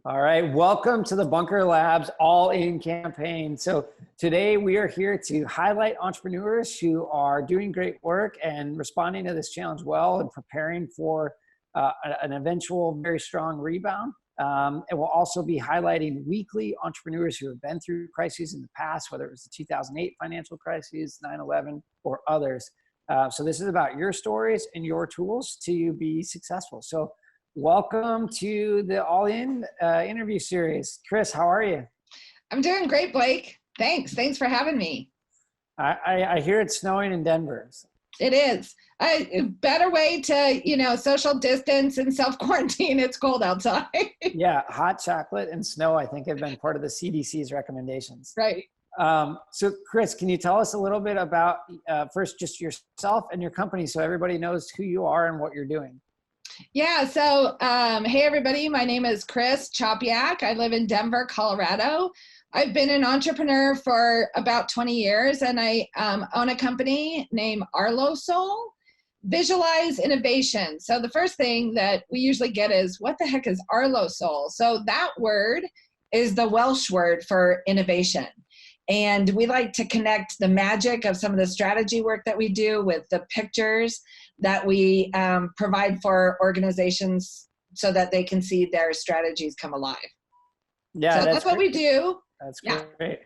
All right, welcome to the Bunker Labs All-In campaign. So today we are here to highlight entrepreneurs who are doing great work and responding to this challenge well and preparing for an eventual very strong rebound. And we'll also be highlighting weekly entrepreneurs who have been through crises in the past, whether it was the 2008 financial crisis, 9/11, or others. So this is about your stories and your tools to be successful. So welcome to the All-In interview series. Chris, how are you? I'm doing great, Blake. Thanks for having me. I hear it's snowing in Denver. It is. A better way to, social distance and self-quarantine. It's cold outside. Yeah, hot chocolate and snow, I think, have been part of the CDC's recommendations. Right. So Chris, can you tell us a little bit about first just yourself and your company so everybody knows who you are and what you're doing? Yeah. So, hey, everybody. My name is Chris Chopyak. I live in Denver, Colorado. I've been an entrepreneur for about 20 years, and I own a company named Arlosoul. Visualize innovation. So the first thing that we usually get is, what the heck is Arlosoul? So that word is the Welsh word for innovation. And we like to connect the magic of some of the strategy work that we do with the pictures that we provide for organizations so that they can see their strategies come alive. Yeah, so that's what we do. That's great.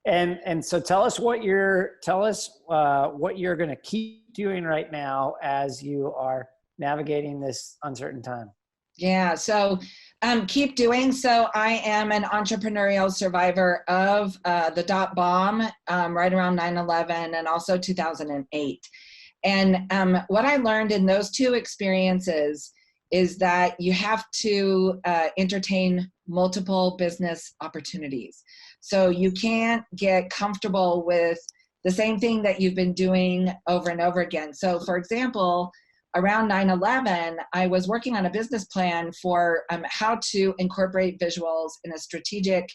And so tell us what you're going to keep doing right now as you are navigating this uncertain time. Yeah, so keep doing. So I am an entrepreneurial survivor of the dot bomb right around 9/11 and also 2008. And what I learned in those two experiences is that you have to entertain multiple business opportunities. So you can't get comfortable with the same thing that you've been doing over and over again. So for example, around 9/11, I was working on a business plan for how to incorporate visuals in a strategic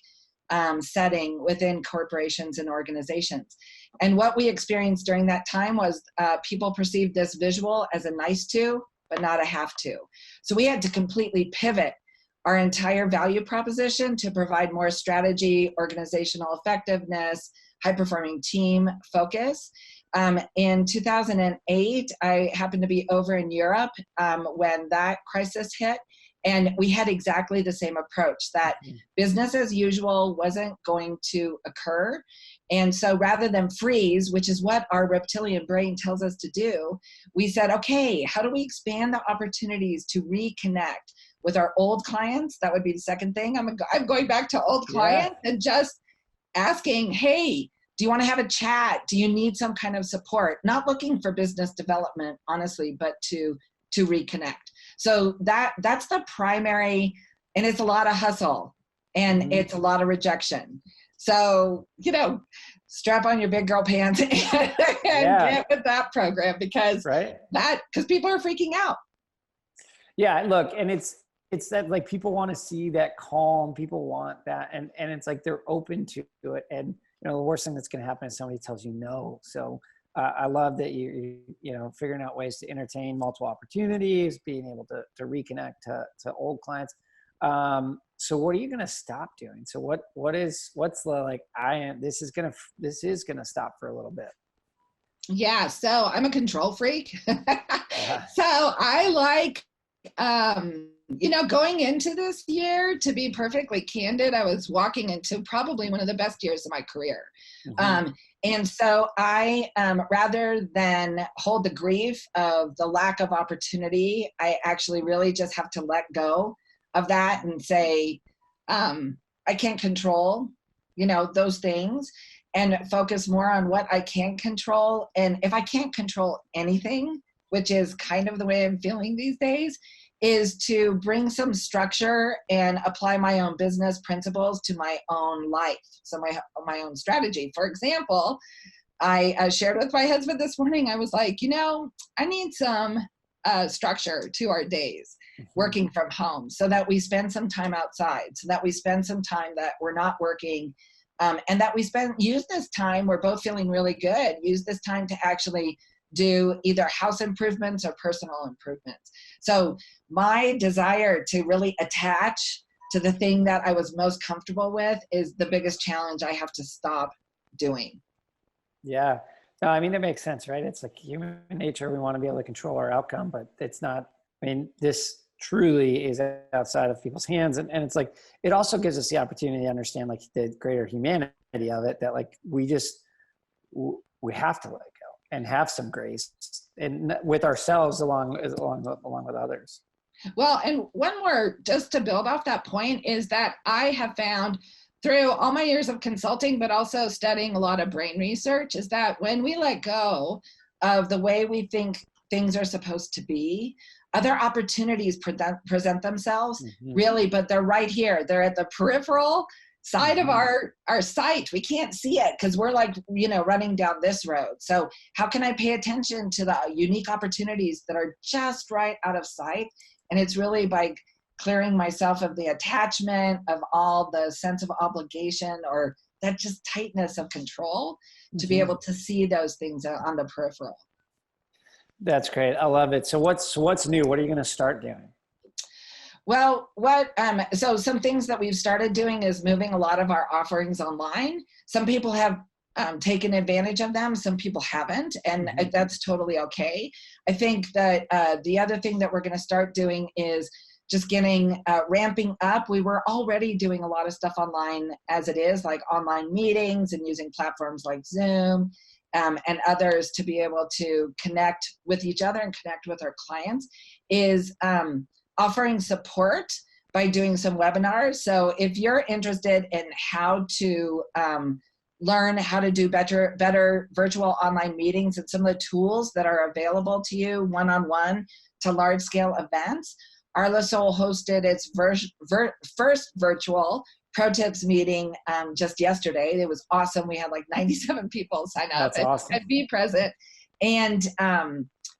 setting within corporations and organizations. And what we experienced during that time was people perceived this visual as a nice to, but not a have to. So we had to completely pivot our entire value proposition to provide more strategy, organizational effectiveness, high-performing team focus. In 2008, I happened to be over in Europe when that crisis hit, and we had exactly the same approach, that business as usual wasn't going to occur. And so rather than freeze, which is what our reptilian brain tells us to do, we said, okay, how do we expand the opportunities to reconnect with our old clients? That would be the second thing. I'm going back to old clients and just asking, hey, do you want to have a chat? Do you need some kind of support? Not looking for business development, honestly, but to reconnect. So that's the primary, and it's a lot of hustle and it's a lot of rejection. So, strap on your big girl pants and get with that program because people are freaking out. Yeah, look, and it's that, like, people want to see that calm, people want that, and it's like they're open to it. And the worst thing that's going to happen is somebody tells you no. So I love that you figuring out ways to entertain multiple opportunities, being able to reconnect to old clients. So what are you going to stop doing? So what's the, this is going to stop for a little bit. Yeah. So I'm a control freak. So I like, going into this year, to be perfectly candid, I was walking into probably one of the best years of my career. And so I, rather than hold the grief of the lack of opportunity, I actually really just have to let go of that and say, I can't control, those things, and focus more on what I can control. And if I can't control anything, which is kind of the way I'm feeling these days, is to bring some structure and apply my own business principles to my own life. So my own strategy. For example, I shared with my husband this morning, I was like, I need some structure to our days working from home so that we spend some time outside, so that we spend some time that we're not working, and that we use this time, we're both feeling really good, use this time to actually do either house improvements or personal improvements. So my desire to really attach to the thing that I was most comfortable with is the biggest challenge I have to stop doing. Yeah. No, I mean, that makes sense, right? It's like human nature. We want to be able to control our outcome, but it's not, I mean, this truly is outside of people's hands. And it's like, it also gives us the opportunity to understand like the greater humanity of it, that like, we have to let it go and have some grace and with ourselves along with others. Well, and one more, just to build off that point, is that I have found through all my years of consulting, but also studying a lot of brain research, is that when we let go of the way we think things are supposed to be, other opportunities present themselves, really, but they're right here. They're at the peripheral side of our sight. We can't see it because we're like, running down this road. So how can I pay attention to the unique opportunities that are just right out of sight? And it's really by clearing myself of the attachment, of all the sense of obligation, or that just tightness of control, to be able to see those things on the peripheral. That's great. I love it. So what's new? What are you going to start doing? Well, so some things that we've started doing is moving a lot of our offerings online. Some people have taken advantage of them. Some people haven't, and that's totally okay. I think that the other thing that we're going to start doing is just ramping up. We were already doing a lot of stuff online as it is, like online meetings and using platforms like Zoom and others to be able to connect with each other and connect with our clients, is offering support by doing some webinars. So if you're interested in how to learn how to do better virtual online meetings and some of the tools that are available to you one-on-one to large-scale events, Arlosoul hosted its first virtual Pro Tips meeting just yesterday. It was awesome. We had like 97 people sign up and be present. And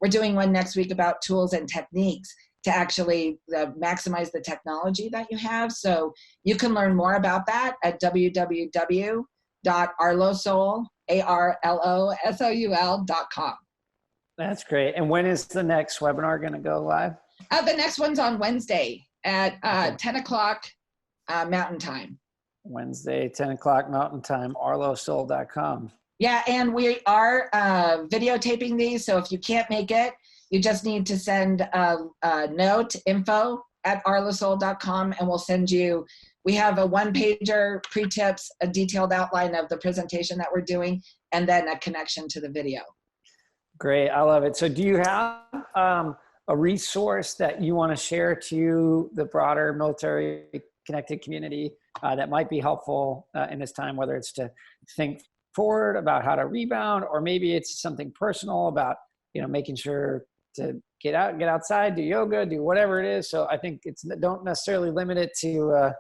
we're doing one next week about tools and techniques to actually maximize the technology that you have. So you can learn more about that at www.arlosoul.com. That's great. And when is the next webinar going to go live? The next one's on Wednesday at 10 o'clock Mountain Time. Wednesday, 10 o'clock Mountain Time, arlosoul.com. Yeah, and we are videotaping these. So if you can't make it, you just need to send a note, info@arlosoul.com, and we'll send you, we have a one-pager pre-tips, a detailed outline of the presentation that we're doing, and then a connection to the video. Great, I love it. So do you have a resource that you want to share to the broader military connected community that might be helpful in this time, whether it's to think forward about how to rebound, or maybe it's something personal about, making sure to get outside, do yoga, do whatever it is. So I think don't necessarily limit it to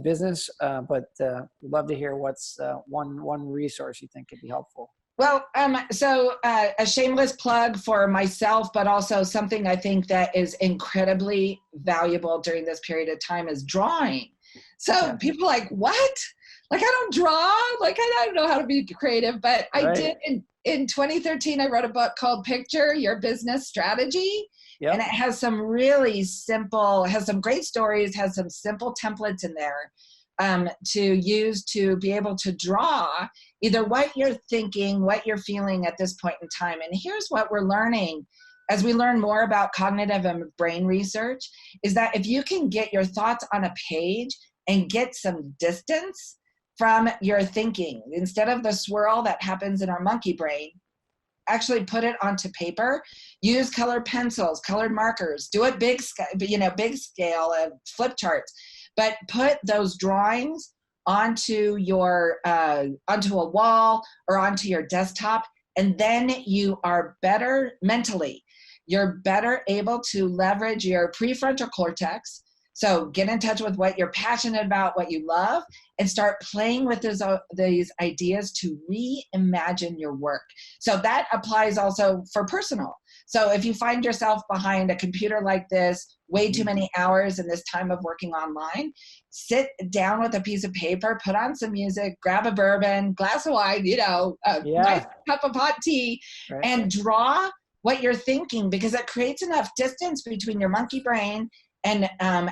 business, but we'd love to hear what's one resource you think could be helpful. Well, so a shameless plug for myself, but also something I think that is incredibly valuable during this period of time is drawing. So people are like, what? Like, I don't draw. Like, I don't know how to be creative, but I did. In 2013, I wrote a book called Picture Your Business Strategy. Yep. And it has some really simple, has some great stories, has some simple templates in there to use to be able to draw either what you're thinking, what you're feeling at this point in time. And here's what we're learning as we learn more about cognitive and brain research, is that if you can get your thoughts on a page and get some distance from your thinking, instead of the swirl that happens in our monkey brain, actually put it onto paper, use colored pencils, colored markers, do it big scale of flip charts, but put those drawings onto onto a wall or onto your desktop, and then you are better mentally. You're better able to leverage your prefrontal cortex. So get in touch with what you're passionate about, what you love, and start playing with these ideas to reimagine your work. So that applies also for personal. So if you find yourself behind a computer like this, way too many hours in this time of working online, sit down with a piece of paper, put on some music, grab a bourbon, glass of wine, nice cup of hot tea, and draw what you're thinking, because it creates enough distance between your monkey brain and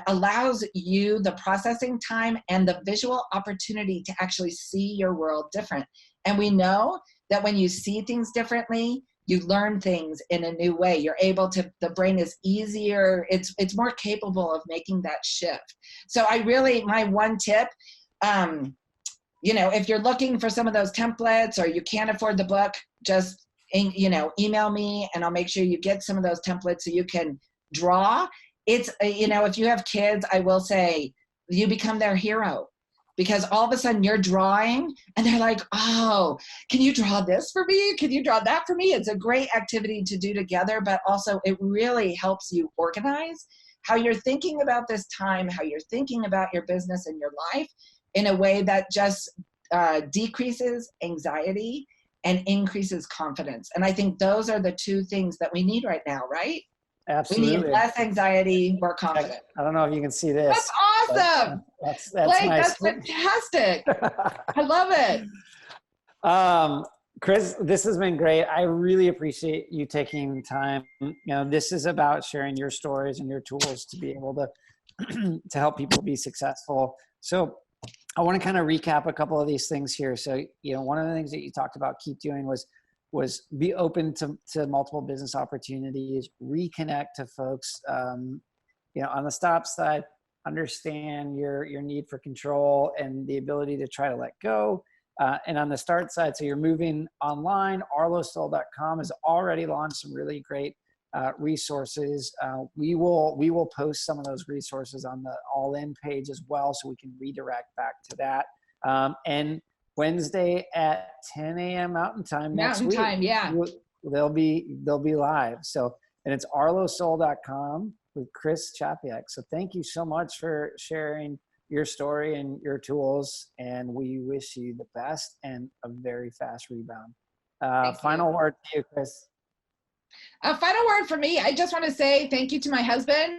allows you the processing time and the visual opportunity to actually see your world different. And we know that when you see things differently, you learn things in a new way. You're able to, the brain is easier, it's more capable of making that shift. So I really, my one tip, you know, if you're looking for some of those templates or you can't afford the book, just, you know, email me and I'll make sure you get some of those templates so you can draw. It's, you know, if you have kids, I will say you become their hero, because all of a sudden you're drawing and they're like, oh, can you draw this for me? Can you draw that for me? It's a great activity to do together, but also it really helps you organize how you're thinking about this time, how you're thinking about your business and your life in a way that just decreases anxiety and increases confidence. And I think those are the two things that we need right now, right? Absolutely. We need less anxiety, more confidence. I don't know if you can see this. That's awesome. That's Blake, nice. that's fantastic. I love it. Chris, this has been great. I really appreciate you taking time. You know, this is about sharing your stories and your tools to be able to help people be successful. So I want to kind of recap a couple of these things here. So, you know, one of the things that you talked about keep doing was be open to multiple business opportunities, reconnect to folks, you know, on the stop side, understand your need for control and the ability to try to let go. And on the start side, so you're moving online, arlosoul.com has already launched some really great resources. We will post some of those resources on the All In page as well, so we can redirect back to that. And Wednesday at 10 a.m. Mountain Time next week. Mountain Time, yeah. They'll be live. So, and it's arlosoul.com with Chris Chopyak. So thank you so much for sharing your story and your tools. And we wish you the best and a very fast rebound. Final word to you, Chris. A final word for me. I just want to say thank you to my husband